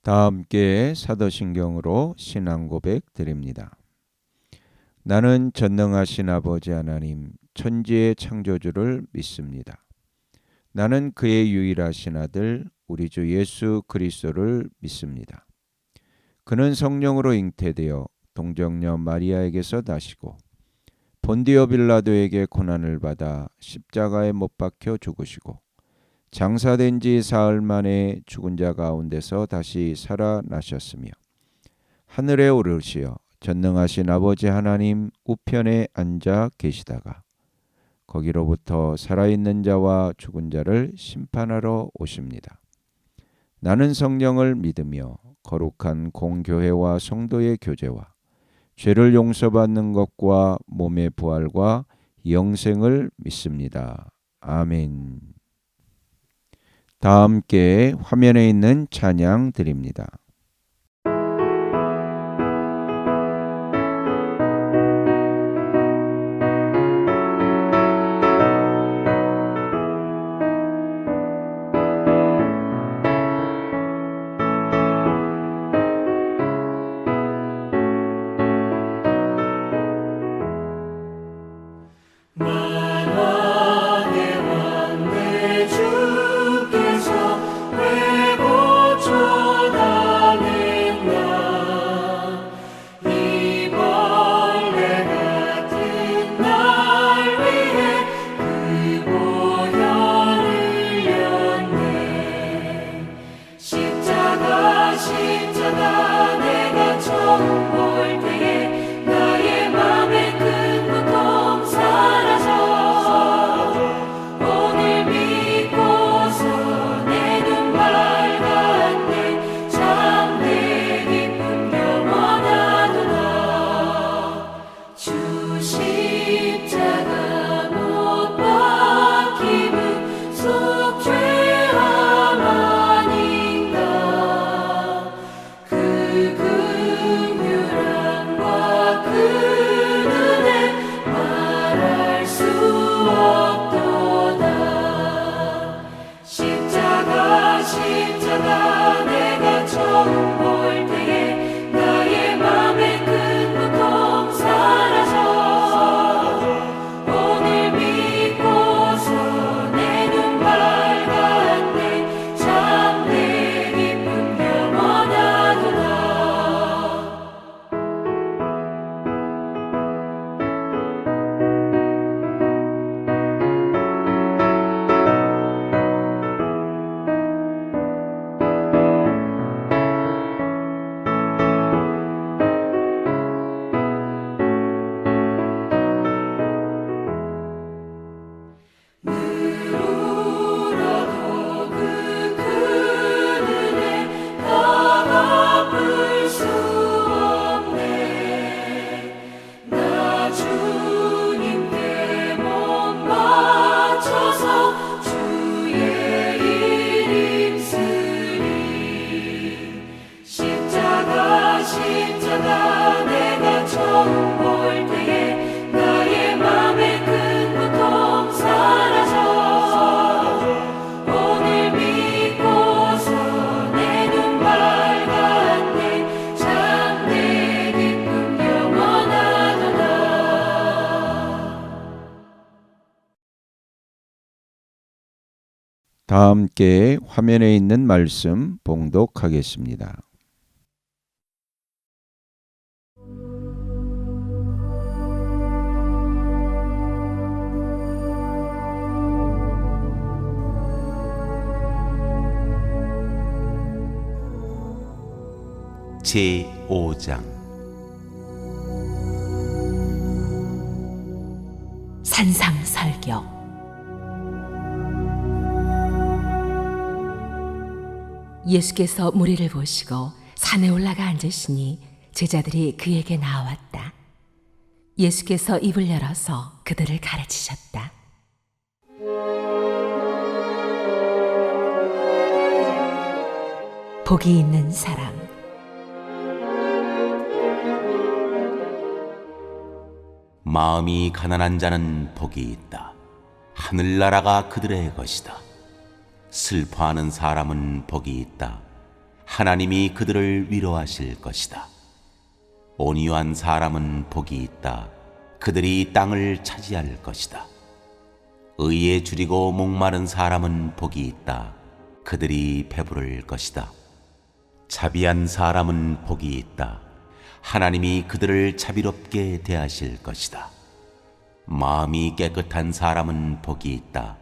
다 함께 사도신경으로 신앙 고백 드립니다. 나는 전능하신 아버지 하나님 천지의 창조주를 믿습니다. 나는 그의 유일하신 아들 우리 주 예수 그리스도를 믿습니다. 그는 성령으로 잉태되어 동정녀 마리아에게서 나시고 본디오 빌라도에게 고난을 받아 십자가에 못 박혀 죽으시고 장사된 지 사흘 만에 죽은 자 가운데서 다시 살아나셨으며 하늘에 오르시어 전능하신 아버지 하나님 우편에 앉아 계시다가 거기로부터 살아있는 자와 죽은 자를 심판하러 오십니다. 나는 성령을 믿으며 거룩한 공교회와 성도의 교제와 죄를 용서받는 것과 몸의 부활과 영생을 믿습니다. 아멘. 다 함께 화면에 있는 찬양 드립니다. 다 함께 화면에 있는 말씀 봉독하겠습니다. 제5장 산상설교. 예수께서 무리를 보시고 산에 올라가 앉으시니 제자들이 그에게 나왔다. 예수께서 입을 열어서 그들을 가르치셨다. 복이 있는 사람. 마음이 가난한 자는 복이 있다. 하늘나라가 그들의 것이다. 슬퍼하는 사람은 복이 있다. 하나님이 그들을 위로하실 것이다. 온유한 사람은 복이 있다. 그들이 땅을 차지할 것이다. 의에 줄이고 목마른 사람은 복이 있다. 그들이 배부를 것이다. 자비한 사람은 복이 있다. 하나님이 그들을 자비롭게 대하실 것이다. 마음이 깨끗한 사람은 복이 있다.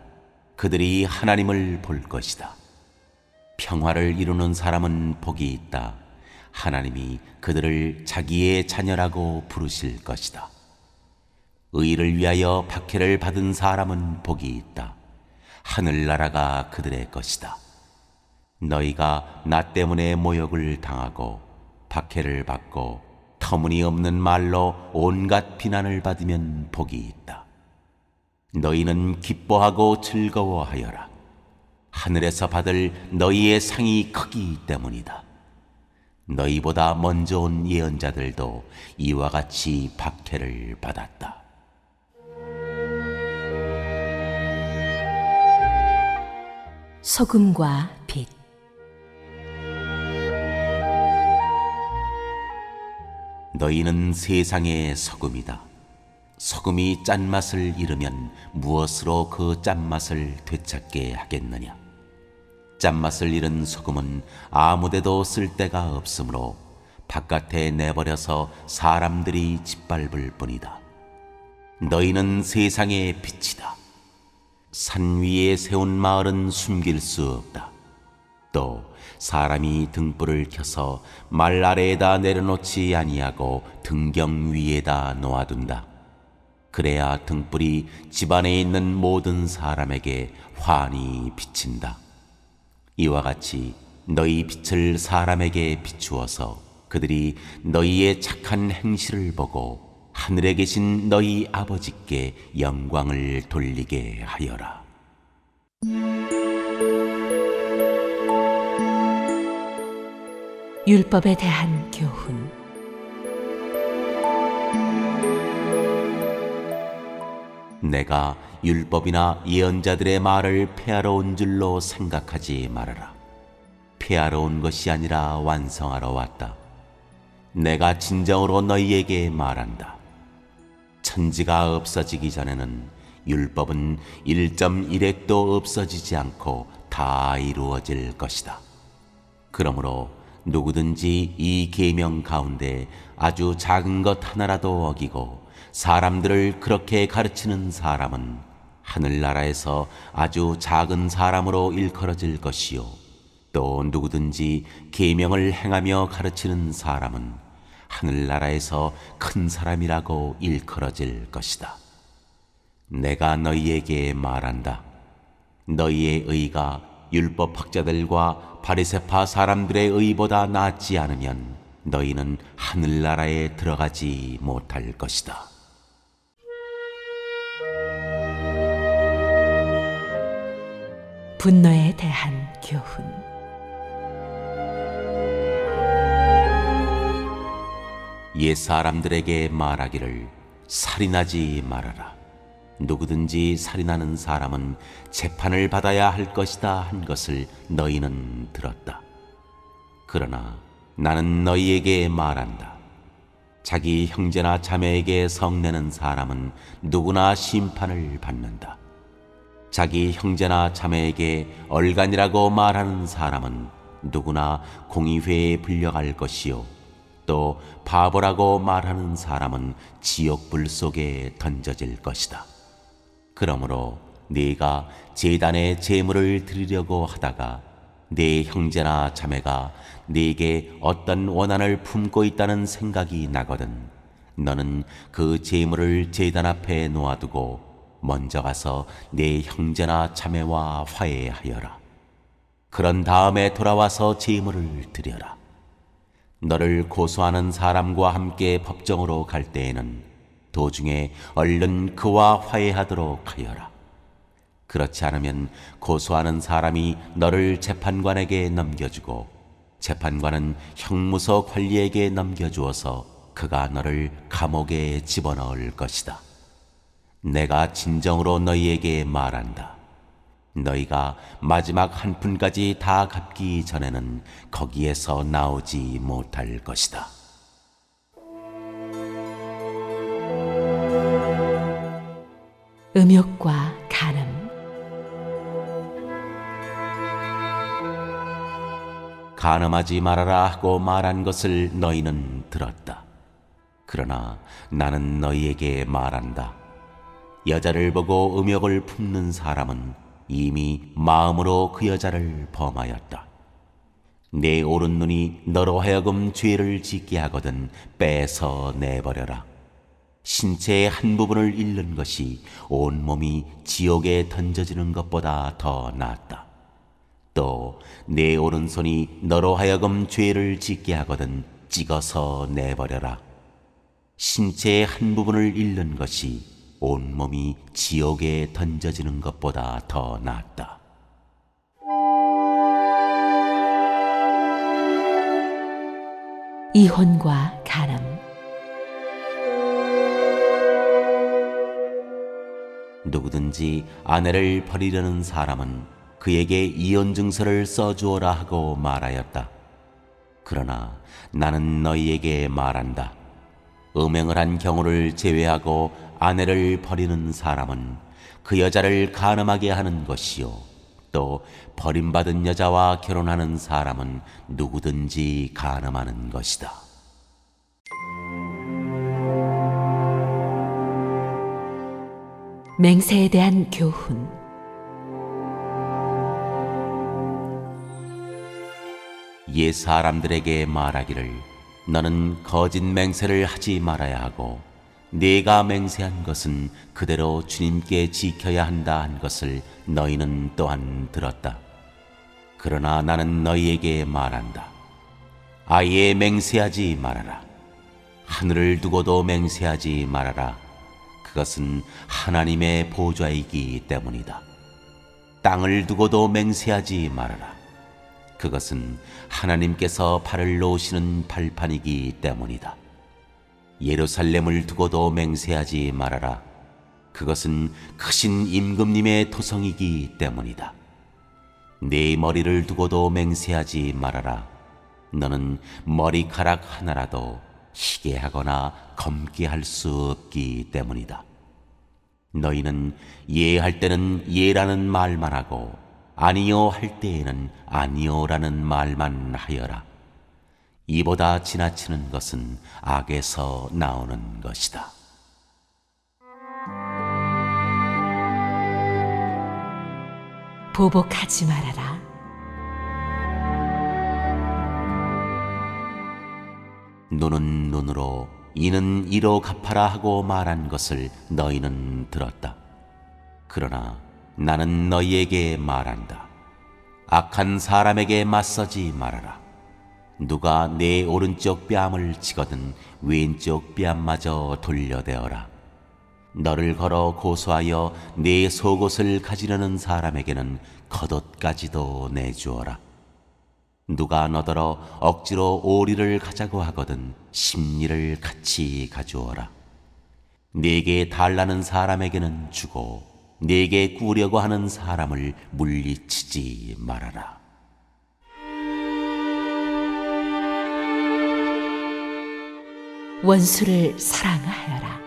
그들이 하나님을 볼 것이다. 평화를 이루는 사람은 복이 있다. 하나님이 그들을 자기의 자녀라고 부르실 것이다. 의를 위하여 박해를 받은 사람은 복이 있다. 하늘나라가 그들의 것이다. 너희가 나 때문에 모욕을 당하고 박해를 받고 터무니없는 말로 온갖 비난을 받으면 복이 있다. 너희는 기뻐하고 즐거워하여라. 하늘에서 받을 너희의 상이 크기 때문이다. 너희보다 먼저 온 예언자들도 이와 같이 박해를 받았다. 소금과 빛. 너희는 세상의 소금이다. 소금이 짠맛을 잃으면 무엇으로 그 짠맛을 되찾게 하겠느냐? 짠맛을 잃은 소금은 아무데도 쓸데가 없으므로 바깥에 내버려서 사람들이 짓밟을 뿐이다. 너희는 세상의 빛이다. 산 위에 세운 마을은 숨길 수 없다. 또 사람이 등불을 켜서 말 아래에다 내려놓지 아니하고 등경 위에다 놓아둔다. 그래야 등불이 집안에 있는 모든 사람에게 환히 비친다. 이와 같이 너희 빛을 사람에게 비추어서 그들이 너희의 착한 행실을 보고 하늘에 계신 너희 아버지께 영광을 돌리게 하여라. 율법에 대한 교훈. 내가 율법이나 예언자들의 말을 폐하러 온 줄로 생각하지 말아라. 폐하러 온 것이 아니라 완성하러 왔다. 내가 진정으로 너희에게 말한다. 천지가 없어지기 전에는 율법은 1.1획도 없어지지 않고 다 이루어질 것이다. 그러므로 누구든지 이 계명 가운데 아주 작은 것 하나라도 어기고 사람들을 그렇게 가르치는 사람은 하늘나라에서 아주 작은 사람으로 일컬어질 것이요, 또 누구든지 계명을 행하며 가르치는 사람은 하늘나라에서 큰 사람이라고 일컬어질 것이다. 내가 너희에게 말한다. 너희의 의가 율법학자들과 바리새파 사람들의 의보다 낫지 않으면 너희는 하늘나라에 들어가지 못할 것이다. 분노에 대한 교훈. 옛 사람들에게 말하기를 살인하지 말아라. 누구든지 살인하는 사람은 재판을 받아야 할 것이다 한 것을 너희는 들었다. 그러나 나는 너희에게 말한다. 자기 형제나 자매에게 성내는 사람은 누구나 심판을 받는다. 자기 형제나 자매에게 얼간이라고 말하는 사람은 누구나 공의회에 불려갈 것이요, 또 바보라고 말하는 사람은 지옥불 속에 던져질 것이다. 그러므로 네가 제단에 제물을 드리려고 하다가 네 형제나 자매가 네게 어떤 원한을 품고 있다는 생각이 나거든 너는 그 제물을 제단 앞에 놓아두고 먼저 가서 네 형제나 자매와 화해하여라. 그런 다음에 돌아와서 제물을 드려라. 너를 고소하는 사람과 함께 법정으로 갈 때에는 도중에 얼른 그와 화해하도록 하여라. 그렇지 않으면 고소하는 사람이 너를 재판관에게 넘겨주고 재판관은 형무소 관리에게 넘겨주어서 그가 너를 감옥에 집어넣을 것이다. 내가 진정으로 너희에게 말한다. 너희가 마지막 한 푼까지 다 갚기 전에는 거기에서 나오지 못할 것이다. 음욕과 간음. 간음하지 말아라 하고 말한 것을 너희는 들었다. 그러나 나는 너희에게 말한다. 여자를 보고 음욕을 품는 사람은 이미 마음으로 그 여자를 범하였다. 내 오른눈이 너로 하여금 죄를 짓게 하거든 빼서 내버려라. 신체의 한 부분을 잃는 것이 온몸이 지옥에 던져지는 것보다 더 낫다. 또 내 오른손이 너로 하여금 죄를 짓게 하거든 찍어서 내버려라. 신체의 한 부분을 잃는 것이 온몸이 지옥에 던져지는 것보다 더 낫다. 이혼과 간음. 누구든지 아내를 버리려는 사람은 그에게 이혼 증서를 써주어라 하고 말하였다. 그러나 나는 너희에게 말한다. 음행을 한 경우를 제외하고 아내를 버리는 사람은 그 여자를 간음하게 하는 것이요, 또 버림받은 여자와 결혼하는 사람은 누구든지 간음하는 것이다. 맹세에 대한 교훈. 옛 사람들에게 말하기를 너는 거짓 맹세를 하지 말아야 하고 네가 맹세한 것은 그대로 주님께 지켜야 한다 한 것을 너희는 또한 들었다. 그러나 나는 너희에게 말한다. 아예 맹세하지 말아라. 하늘을 두고도 맹세하지 말아라. 그것은 하나님의 보좌이기 때문이다. 땅을 두고도 맹세하지 말아라. 그것은 하나님께서 발을 놓으시는 발판이기 때문이다. 예루살렘을 두고도 맹세하지 말아라. 그것은 크신 임금님의 토성이기 때문이다. 네 머리를 두고도 맹세하지 말아라. 너는 머리카락 하나라도 희게 하거나 검게 할 수 없기 때문이다. 너희는 예할 때는 예라는 말만 하고 아니요 할 때에는 아니요라는 말만 하여라. 이보다 지나치는 것은 악에서 나오는 것이다. 보복하지 말아라. 눈은 눈으로 이는 이로 갚아라 하고 말한 것을 너희는 들었다. 그러나 나는 너희에게 말한다. 악한 사람에게 맞서지 말아라. 누가 내 오른쪽 뺨을 치거든 왼쪽 뺨마저 돌려대어라. 너를 걸어 고소하여 내 속옷을 가지려는 사람에게는 겉옷까지도 내주어라. 누가 너더러 억지로 오리를 가자고 하거든 십리를 같이 가주어라. 네게 달라는 사람에게는 주고 네게 꾸려고 하는 사람을 물리치지 말아라. 원수를 사랑하여라.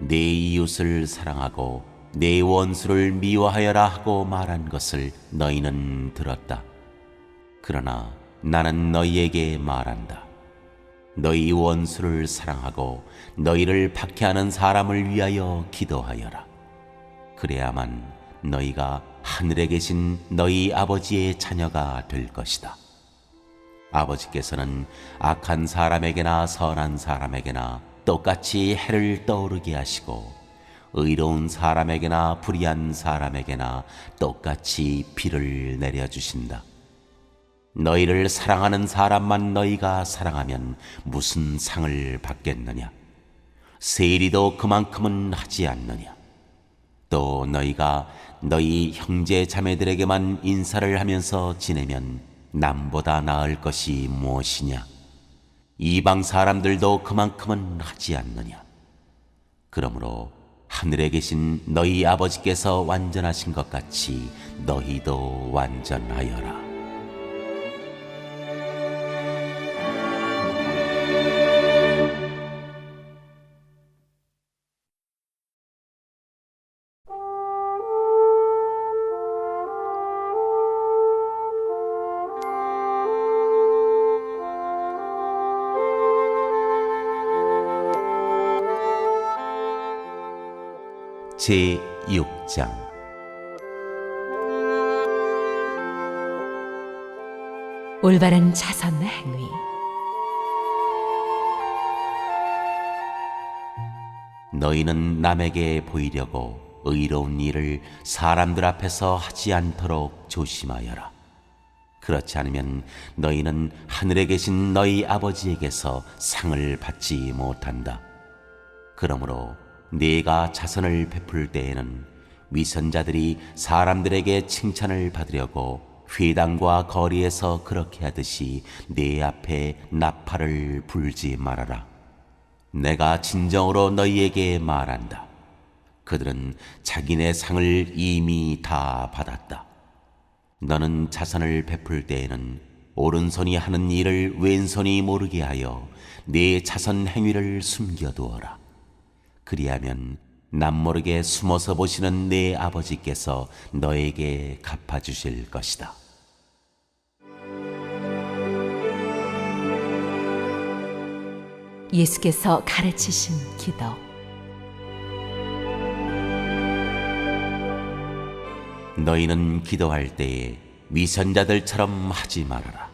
내 이웃을 사랑하고 내 원수를 미워하여라 하고 말한 것을 너희는 들었다. 그러나 나는 너희에게 말한다. 너희 원수를 사랑하고 너희를 박해하는 사람을 위하여 기도하여라. 그래야만 너희가 하늘에 계신 너희 아버지의 자녀가 될 것이다. 아버지께서는 악한 사람에게나 선한 사람에게나 똑같이 해를 떠오르게 하시고 의로운 사람에게나 불의한 사람에게나 똑같이 비를 내려주신다. 너희를 사랑하는 사람만 너희가 사랑하면 무슨 상을 받겠느냐? 세리도 그만큼은 하지 않느냐? 또 너희가 너희 형제 자매들에게만 인사를 하면서 지내면 남보다 나을 것이 무엇이냐? 이방 사람들도 그만큼은 하지 않느냐? 그러므로 하늘에 계신 너희 아버지께서 완전하신 것 같이 너희도 완전하여라. 제6장 올바른 자선 행위. 너희는 남에게 보이려고 의로운 일을 사람들 앞에서 하지 않도록 조심하여라. 그렇지 않으면 너희는 하늘에 계신 너희 아버지에게서 상을 받지 못한다. 그러므로 네가 자선을 베풀 때에는 위선자들이 사람들에게 칭찬을 받으려고 회당과 거리에서 그렇게 하듯이 네 앞에 나팔을 불지 말아라. 내가 진정으로 너희에게 말한다. 그들은 자기네 상을 이미 다 받았다. 너는 자선을 베풀 때에는 오른손이 하는 일을 왼손이 모르게 하여 네 자선 행위를 숨겨두어라. 그리하면 남모르게 숨어서 보시는 네 아버지께서 너에게 갚아주실 것이다. 예수께서 가르치신 기도. 너희는 기도할 때에 위선자들처럼 하지 말아라.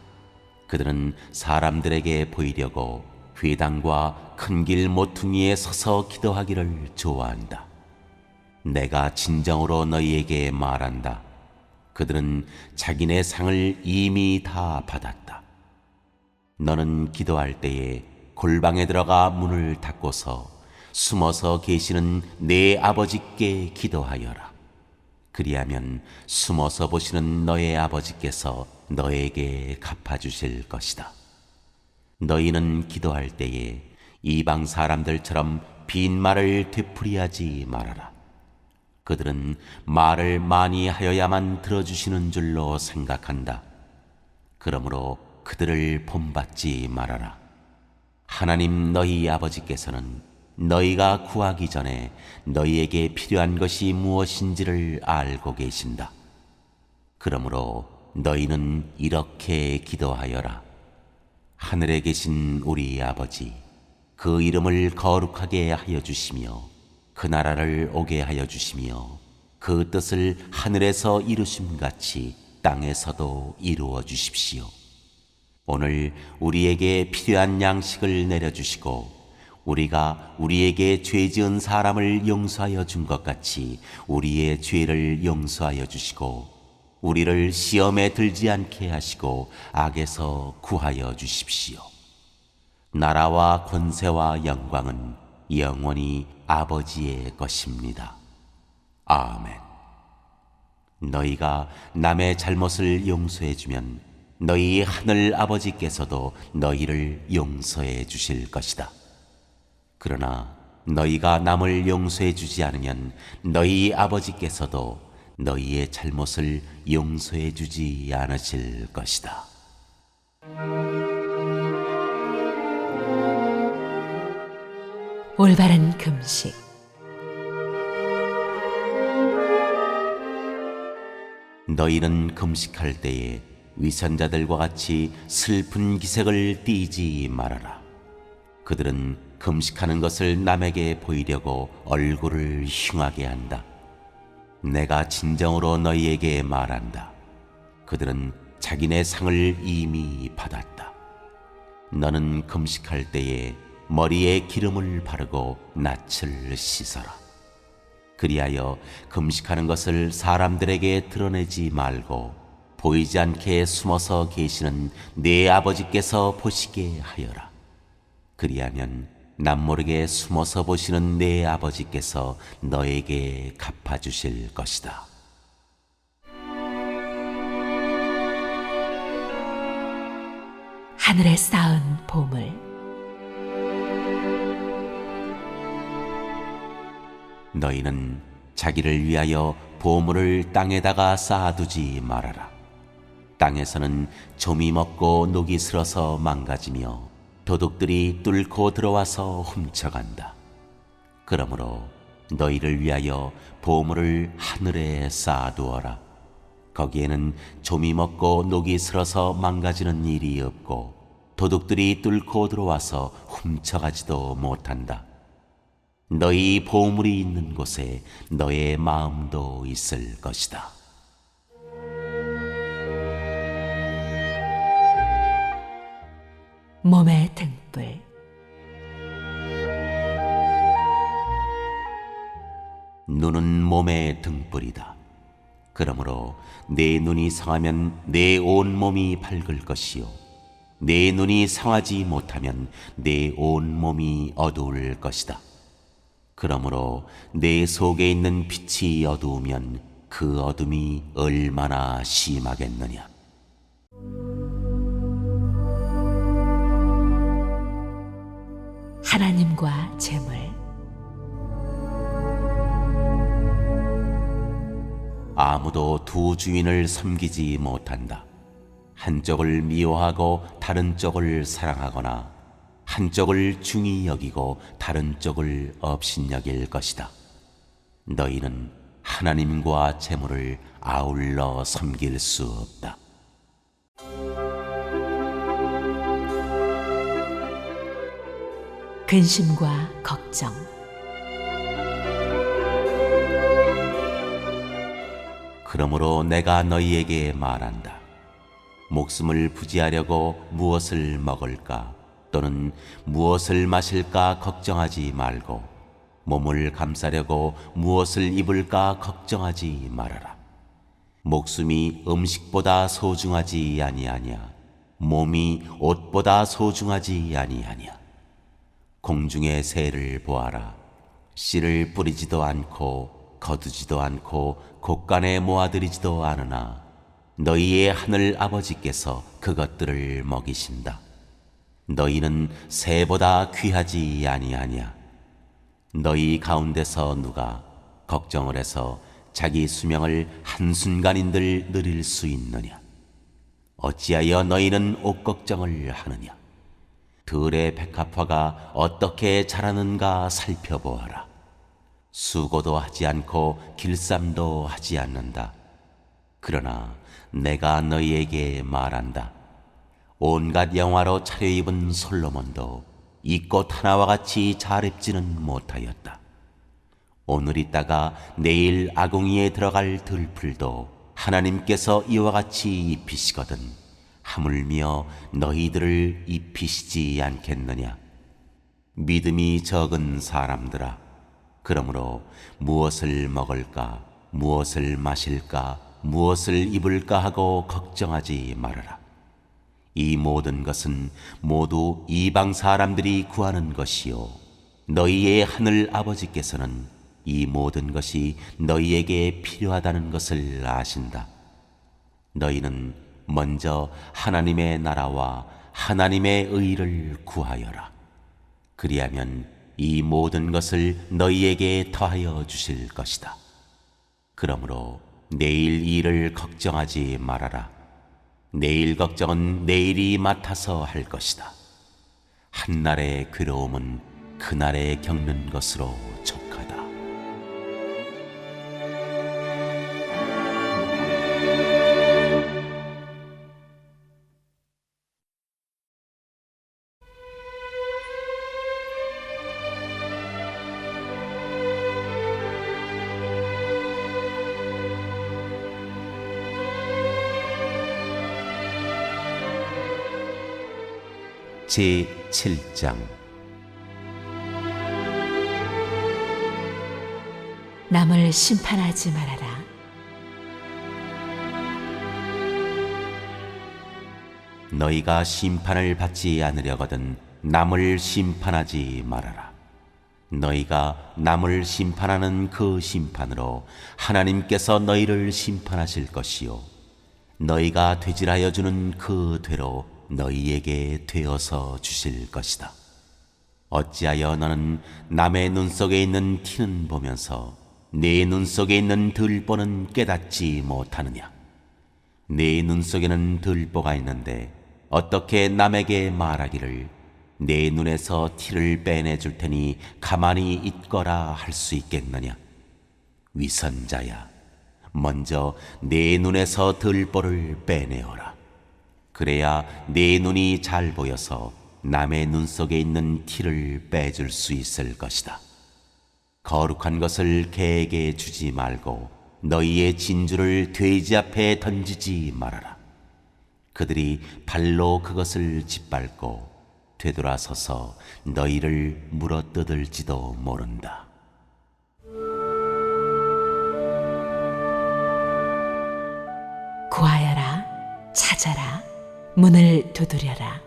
그들은 사람들에게 보이려고 회당과 큰 길 모퉁이에 서서 기도하기를 좋아한다. 내가 진정으로 너희에게 말한다. 그들은 자기네 상을 이미 다 받았다. 너는 기도할 때에 골방에 들어가 문을 닫고서 숨어서 계시는 네 아버지께 기도하여라. 그리하면 숨어서 보시는 너의 아버지께서 너에게 갚아주실 것이다. 너희는 기도할 때에 이방 사람들처럼 빈말을 되풀이하지 말아라. 그들은 말을 많이 하여야만 들어주시는 줄로 생각한다. 그러므로 그들을 본받지 말아라. 하나님 너희 아버지께서는 너희가 구하기 전에 너희에게 필요한 것이 무엇인지를 알고 계신다. 그러므로 너희는 이렇게 기도하여라. 하늘에 계신 우리 아버지, 그 이름을 거룩하게 하여 주시며 그 나라를 오게 하여 주시며 그 뜻을 하늘에서 이루심같이 땅에서도 이루어 주십시오. 오늘 우리에게 필요한 양식을 내려주시고 우리가 우리에게 죄 지은 사람을 용서하여 준 것 같이 우리의 죄를 용서하여 주시고 우리를 시험에 들지 않게 하시고 악에서 구하여 주십시오. 나라와 권세와 영광은 영원히 아버지의 것입니다. 아멘. 너희가 남의 잘못을 용서해 주면 너희 하늘 아버지께서도 너희를 용서해 주실 것이다. 그러나 너희가 남을 용서해 주지 않으면 너희 아버지께서도 너희의 잘못을 용서해 주지 않으실 것이다. 올바른 금식. 너희는 금식할 때에 위선자들과 같이 슬픈 기색을 띠지 말아라. 그들은 금식하는 것을 남에게 보이려고 얼굴을 흉하게 한다. 내가 진정으로 너희에게 말한다. 그들은 자기네 상을 이미 받았다. 너는 금식할 때에 머리에 기름을 바르고 낯을 씻어라. 그리하여 금식하는 것을 사람들에게 드러내지 말고 보이지 않게 숨어서 계시는 네 아버지께서 보시게 하여라. 그리하면 남모르게 숨어서 보시는 네 아버지께서 너에게 갚아주실 것이다. 하늘에 쌓은 보물. 너희는 자기를 위하여 보물을 땅에다가 쌓아두지 말아라. 땅에서는 좀이 먹고 녹이 슬어서 망가지며 도둑들이 뚫고 들어와서 훔쳐간다. 그러므로 너희를 위하여 보물을 하늘에 쌓아두어라. 거기에는 좀이 먹고 녹이 슬어서 망가지는 일이 없고 도둑들이 뚫고 들어와서 훔쳐가지도 못한다. 너희 보물이 있는 곳에 너의 마음도 있을 것이다. 몸의 등불. 눈은 몸의 등불이다. 그러므로 내 눈이 상하면 내 온 몸이 밝을 것이요 내 눈이 상하지 못하면 내 온 몸이 어두울 것이다. 그러므로 내 속에 있는 빛이 어두우면 그 어둠이 얼마나 심하겠느냐. 하나님과 재물. 아무도 두 주인을 섬기지 못한다. 한쪽을 미워하고 다른 쪽을 사랑하거나 한쪽을 중히 여기고 다른 쪽을 업신여길 것이다. 너희는 하나님과 재물을 아울러 섬길 수 없다. 근심과 걱정. 그러므로 내가 너희에게 말한다. 목숨을 부지하려고 무엇을 먹을까 또는 무엇을 마실까 걱정하지 말고 몸을 감싸려고 무엇을 입을까 걱정하지 말아라. 목숨이 음식보다 소중하지 아니하냐 몸이 옷보다 소중하지 아니하냐. 공중의 새를 보아라. 씨를 뿌리지도 않고 거두지도 않고 곡간에 모아들이지도 않으나 너희의 하늘 아버지께서 그것들을 먹이신다. 너희는 새보다 귀하지 아니하냐. 너희 가운데서 누가 걱정을 해서 자기 수명을 한순간인들 늘릴 수 있느냐. 어찌하여 너희는 옷 걱정을 하느냐. 들의 백합화가 어떻게 자라는가 살펴보아라. 수고도 하지 않고 길쌈도 하지 않는다. 그러나 내가 너희에게 말한다. 온갖 영화로 차려입은 솔로몬도 이 꽃 하나와 같이 잘 입지는 못하였다. 오늘 있다가 내일 아궁이에 들어갈 들풀도 하나님께서 이와 같이 입히시거든 하물며 너희들을 입히시지 않겠느냐. 믿음이 적은 사람들아, 그러므로 무엇을 먹을까 무엇을 마실까 무엇을 입을까 하고 걱정하지 말아라. 이 모든 것은 모두 이방 사람들이 구하는 것이요 너희의 하늘 아버지께서는 이 모든 것이 너희에게 필요하다는 것을 아신다. 너희는 먼저 하나님의 나라와 하나님의 의를 구하여라. 그리하면 이 모든 것을 너희에게 더하여 주실 것이다. 그러므로 내일 일을 걱정하지 말아라. 내일 걱정은 내일이 맡아서 할 것이다. 한날의 괴로움은 그날에 겪는 것으로 족하다. 제7장. 남을 심판하지 말아라. 너희가 심판을 받지 않으려거든 남을 심판하지 말아라. 너희가 남을 심판하는 그 심판으로 하나님께서 너희를 심판하실 것이요 너희가 되질하여 주는 그 되로 너희에게 되어서 주실 것이다. 어찌하여 너는 남의 눈 속에 있는 티는 보면서 네 눈 속에 있는 들보는 깨닫지 못하느냐? 네 눈 속에는 들보가 있는데 어떻게 남에게 말하기를 내 눈에서 티를 빼내줄 테니 가만히 있거라 할 수 있겠느냐? 위선자야, 먼저 내 눈에서 들보를 빼내어라. 그래야 내 눈이 잘 보여서 남의 눈 속에 있는 티를 빼줄 수 있을 것이다. 거룩한 것을 개에게 주지 말고 너희의 진주를 돼지 앞에 던지지 말아라. 그들이 발로 그것을 짓밟고 되돌아서서 너희를 물어뜯을지도 모른다. 구하여라, 찾아라, 문을 두드려라.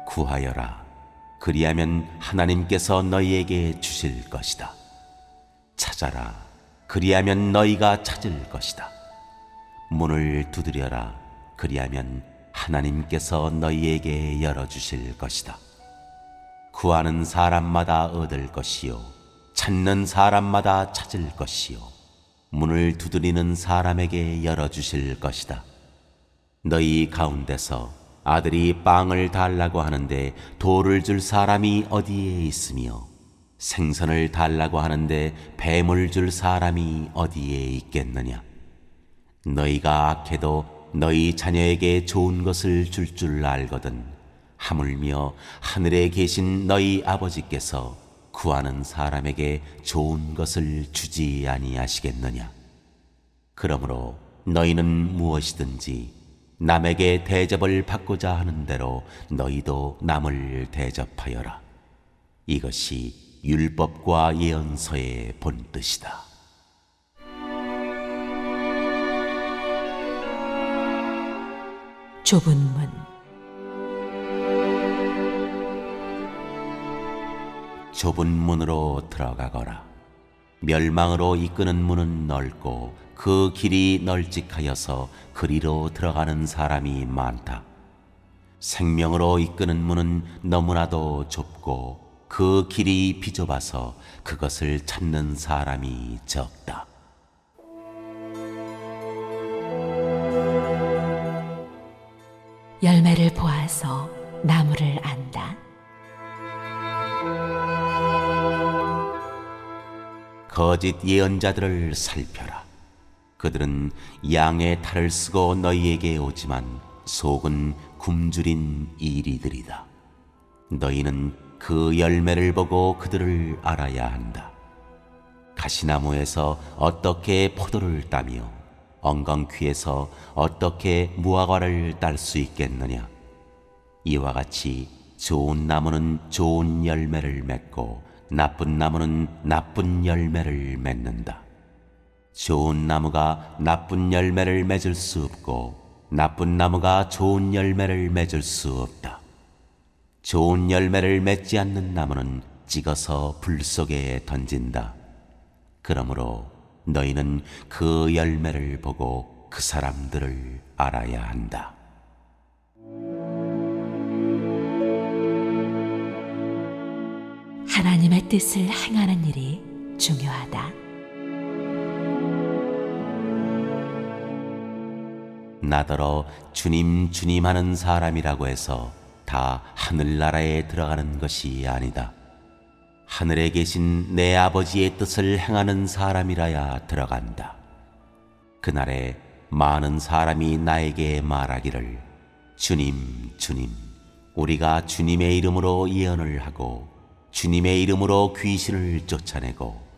구하여라. 그리하면 하나님께서 너희에게 주실 것이다. 찾아라. 그리하면 너희가 찾을 것이다. 문을 두드려라. 그리하면 하나님께서 너희에게 열어주실 것이다. 구하는 사람마다 얻을 것이요 찾는 사람마다 찾을 것이요 문을 두드리는 사람에게 열어주실 것이다. 너희 가운데서 아들이 빵을 달라고 하는데 돌을 줄 사람이 어디에 있으며 생선을 달라고 하는데 뱀을 줄 사람이 어디에 있겠느냐? 너희가 악해도 너희 자녀에게 좋은 것을 줄 알거든 하물며 하늘에 계신 너희 아버지께서 구하는 사람에게 좋은 것을 주지 아니하시겠느냐? 그러므로 너희는 무엇이든지 남에게 대접을 받고자 하는 대로 너희도 남을 대접하여라. 이것이 율법과 예언서의 본뜻이다. 좁은 문. 좁은 문으로 들어가거라. 멸망으로 이끄는 문은 넓고 그 길이 널찍하여서 그리로 들어가는 사람이 많다. 생명으로 이끄는 문은 너무나도 좁고 그 길이 비좁아서 그것을 찾는 사람이 적다. 열매를 보아서 나무를 안다. 거짓 예언자들을 살펴라. 그들은 양의 탈을 쓰고 너희에게 오지만 속은 굶주린 이리들이다. 너희는 그 열매를 보고 그들을 알아야 한다. 가시나무에서 어떻게 포도를 따며 엉겅퀴에서 어떻게 무화과를 딸 수 있겠느냐? 이와 같이 좋은 나무는 좋은 열매를 맺고 나쁜 나무는 나쁜 열매를 맺는다. 좋은 나무가 나쁜 열매를 맺을 수 없고 나쁜 나무가 좋은 열매를 맺을 수 없다. 좋은 열매를 맺지 않는 나무는 찍어서 불 속에 던진다. 그러므로 너희는 그 열매를 보고 그 사람들을 알아야 한다. 하나님의 뜻을 행하는 일이 중요하다. 나더러 주님 주님 하는 사람이라고 해서 다 하늘나라에 들어가는 것이 아니다. 하늘에 계신 내 아버지의 뜻을 행하는 사람이라야 들어간다. 그날에 많은 사람이 나에게 말하기를 주님 주님 우리가 주님의 이름으로 예언을 하고 주님의 이름으로 귀신을 쫓아내고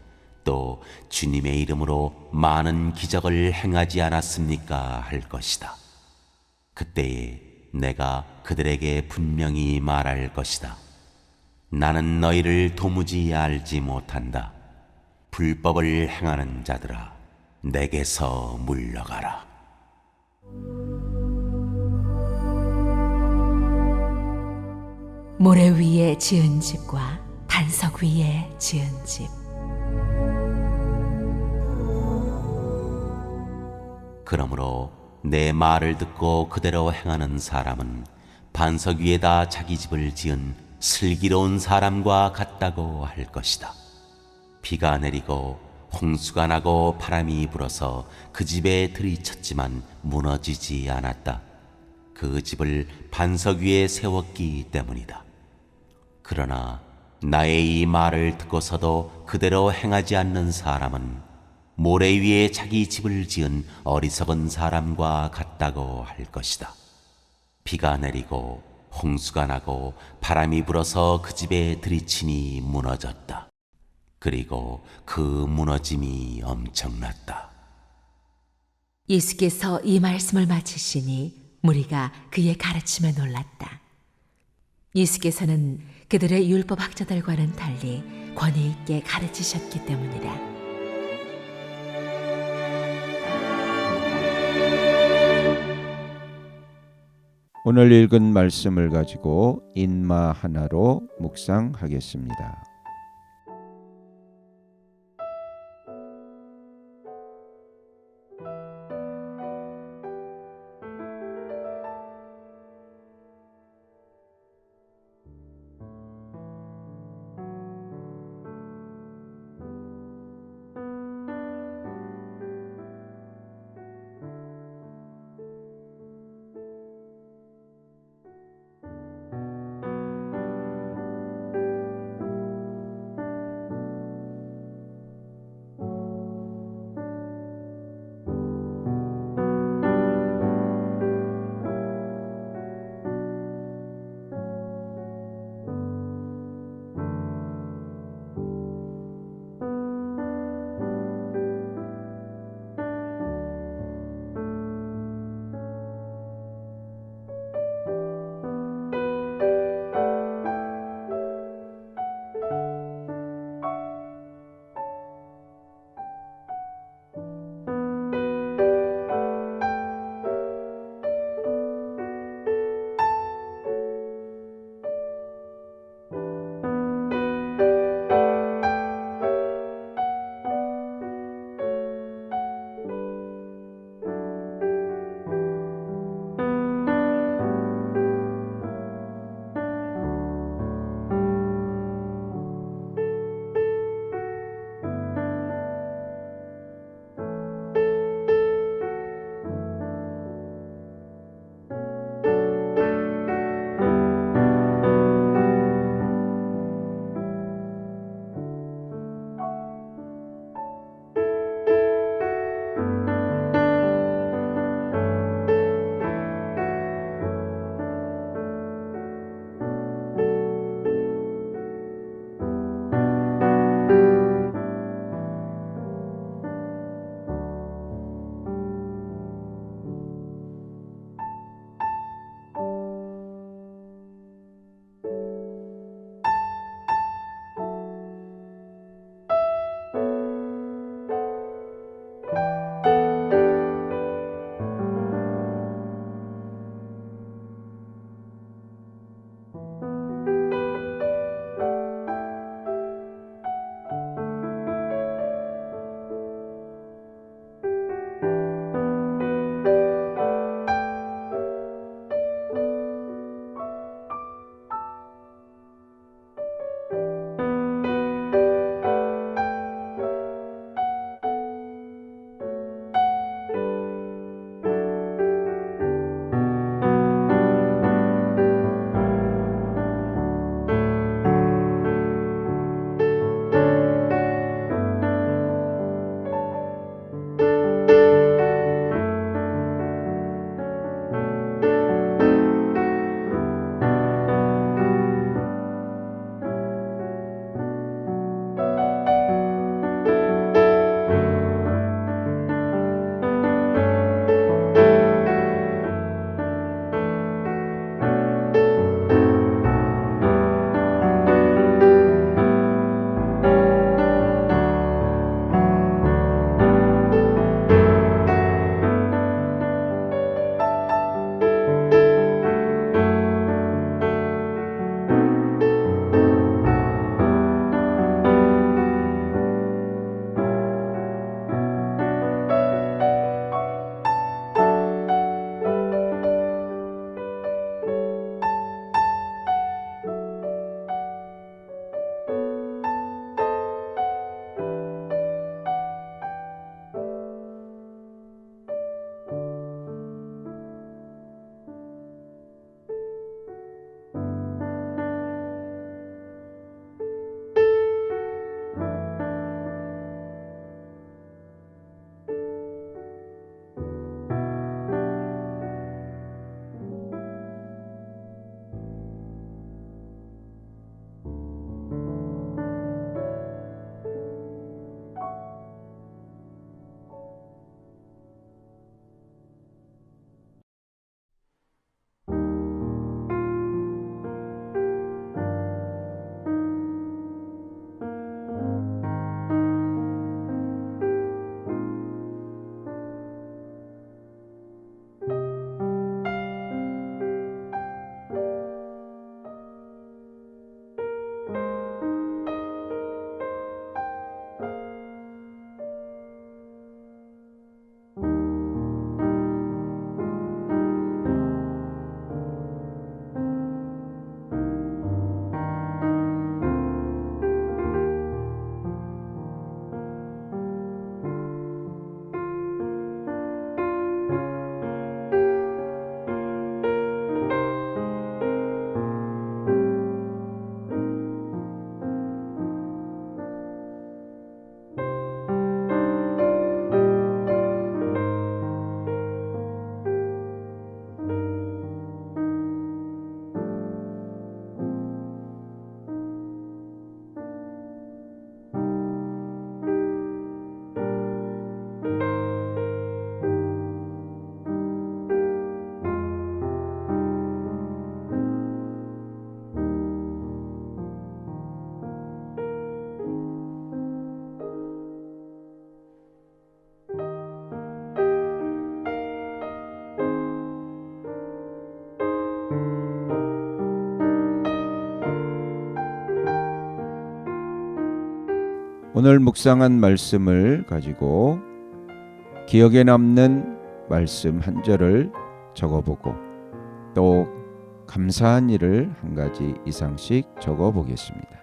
또 주님의 이름으로 많은 기적을 행하지 않았습니까? 할 것이다. 그때에 내가 그들에게 분명히 말할 것이다. 나는 너희를 도무지 알지 못한다. 불법을 행하는 자들아, 내게서 물러가라. 모래 위에 지은 집과 반석 위에 지은 집. 그러므로 내 말을 듣고 그대로 행하는 사람은 반석 위에다 자기 집을 지은 슬기로운 사람과 같다고 할 것이다. 비가 내리고 홍수가 나고 바람이 불어서 그 집에 들이쳤지만 무너지지 않았다. 그 집을 반석 위에 세웠기 때문이다. 그러나 나의 이 말을 듣고서도 그대로 행하지 않는 사람은 모래 위에 자기 집을 지은 어리석은 사람과 같다고 할 것이다. 비가 내리고 홍수가 나고 바람이 불어서 그 집에 들이치니 무너졌다. 그리고 그 무너짐이 엄청났다. 예수께서 이 말씀을 마치시니 무리가 그의 가르침에 놀랐다. 예수께서는 그들의 율법 학자들과는 달리 권위 있게 가르치셨기 때문이다. 오늘 읽은 말씀을 가지고 인마 하나로 묵상하겠습니다. 오늘 묵상한 말씀을 가지고 기억에 남는 말씀 한 절을 적어보고 또 감사한 일을 한 가지 이상씩 적어보겠습니다.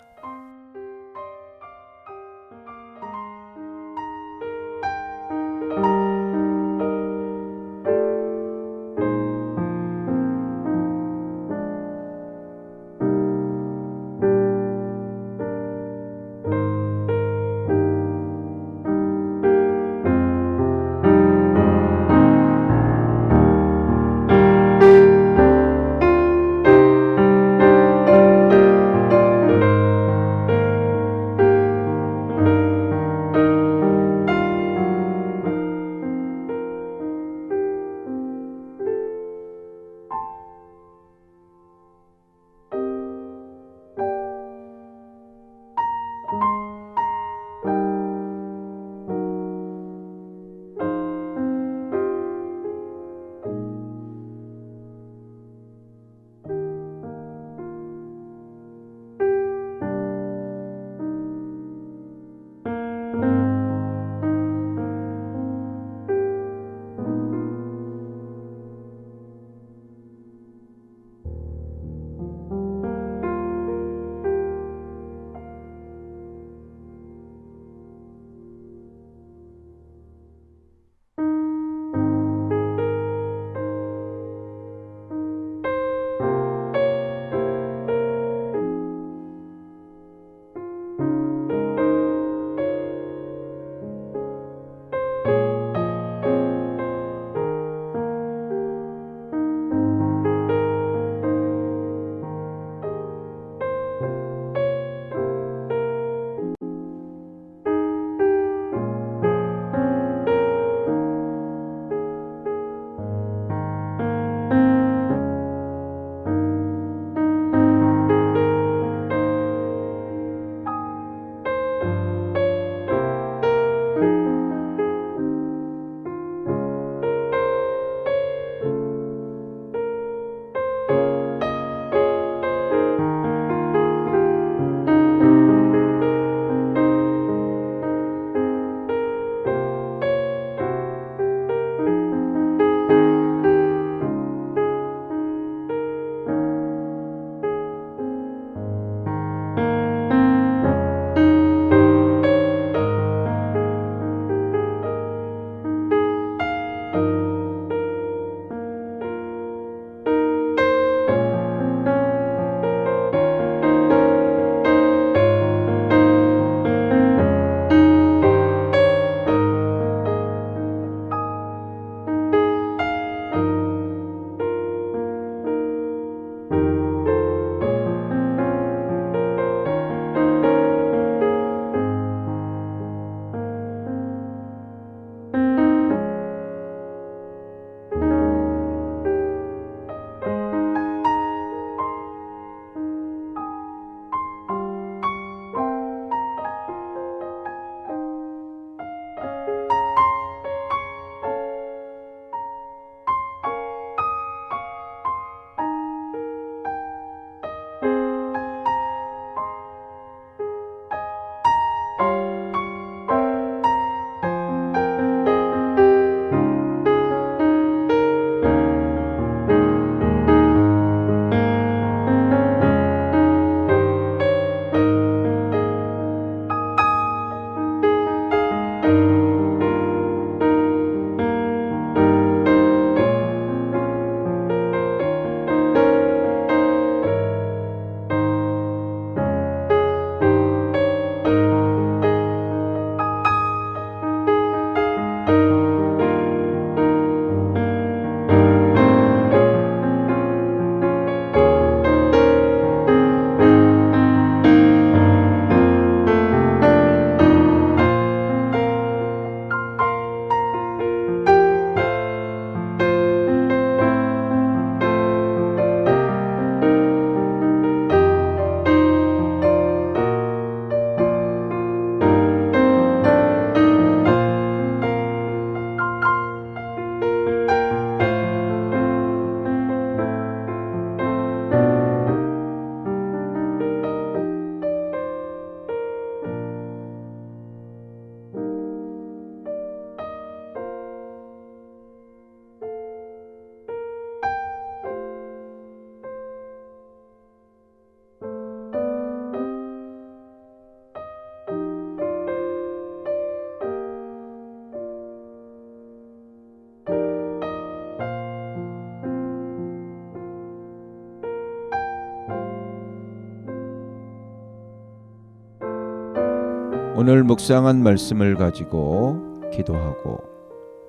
오늘 묵상한 말씀을 가지고 기도하고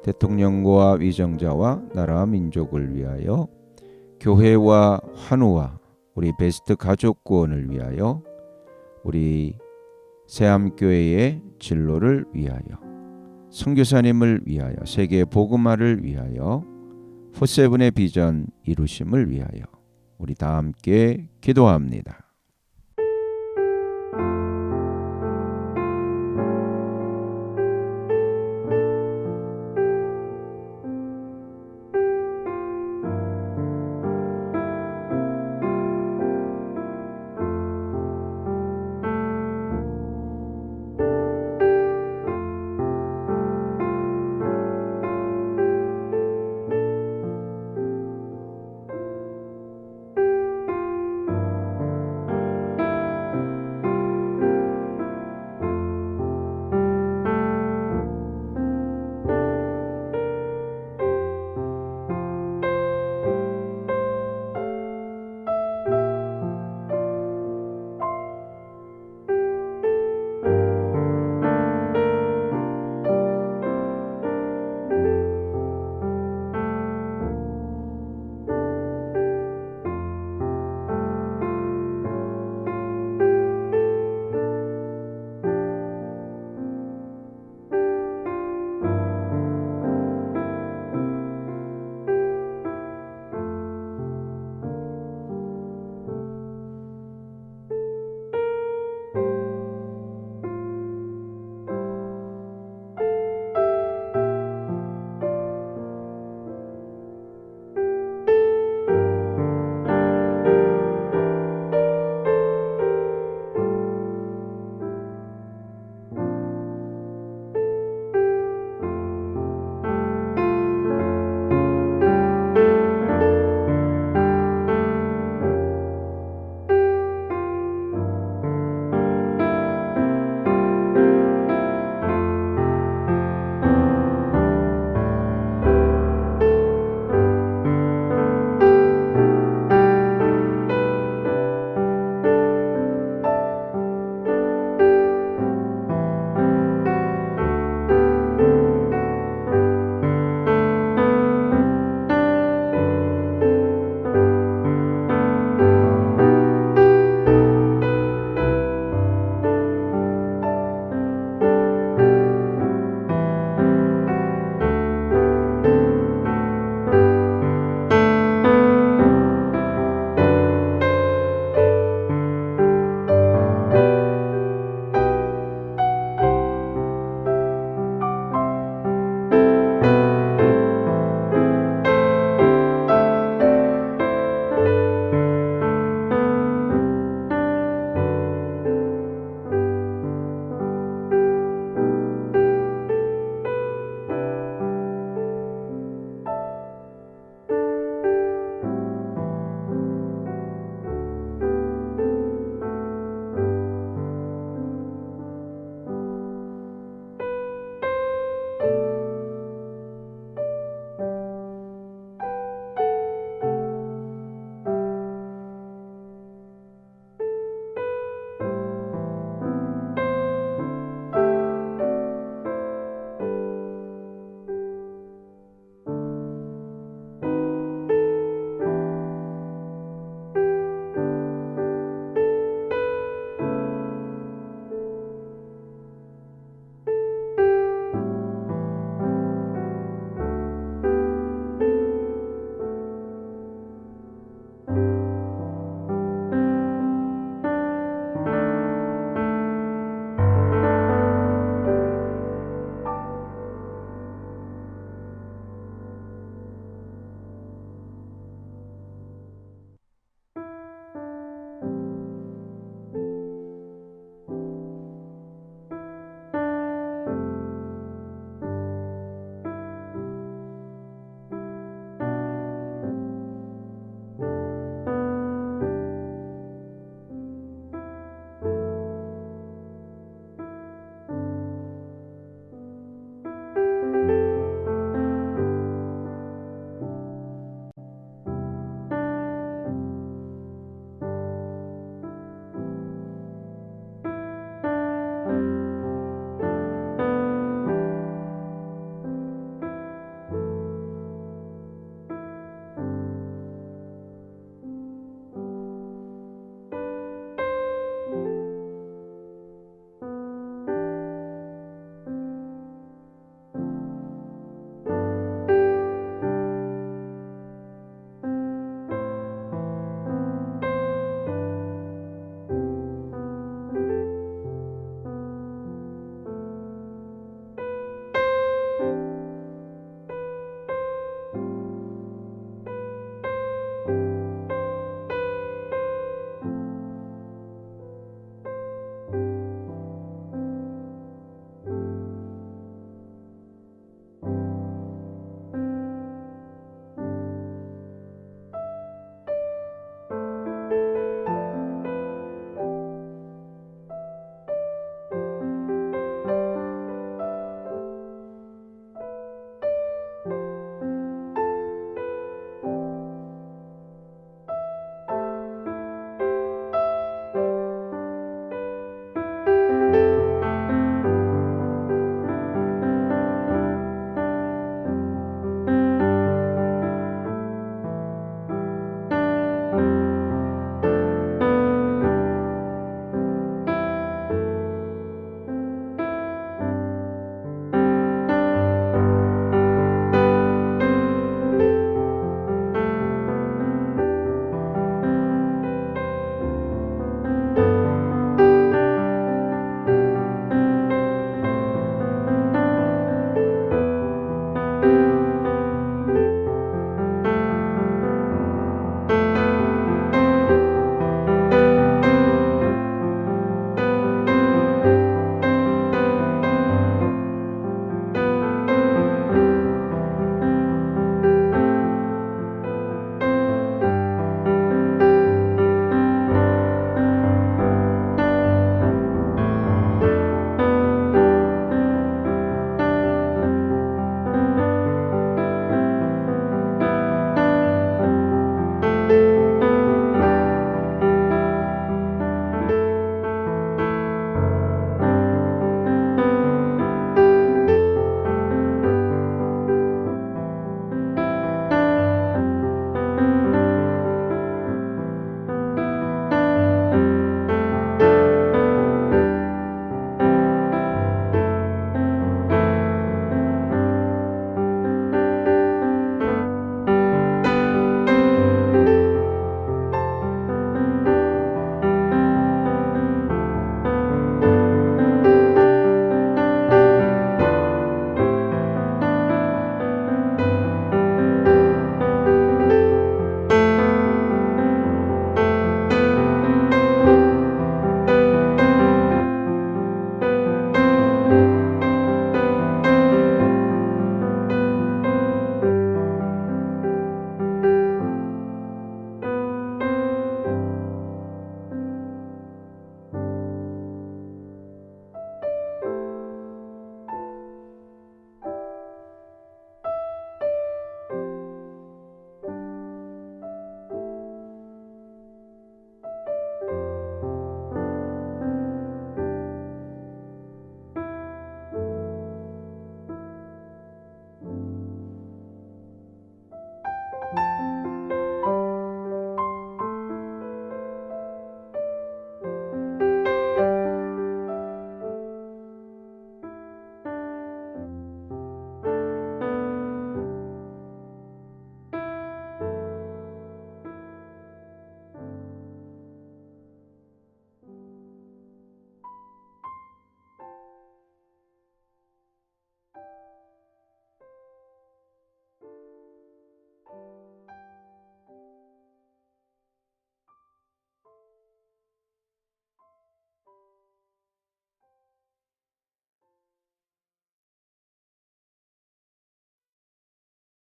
대통령과 위정자와 나라 민족을 위하여 교회와 환우와 우리 베스트 가족 구원을 위하여 우리 새암교회의 진로를 위하여 선교사님을 위하여 세계 복음화를 위하여 포세븐의 비전 이루심을 위하여 우리 다 함께 기도합니다.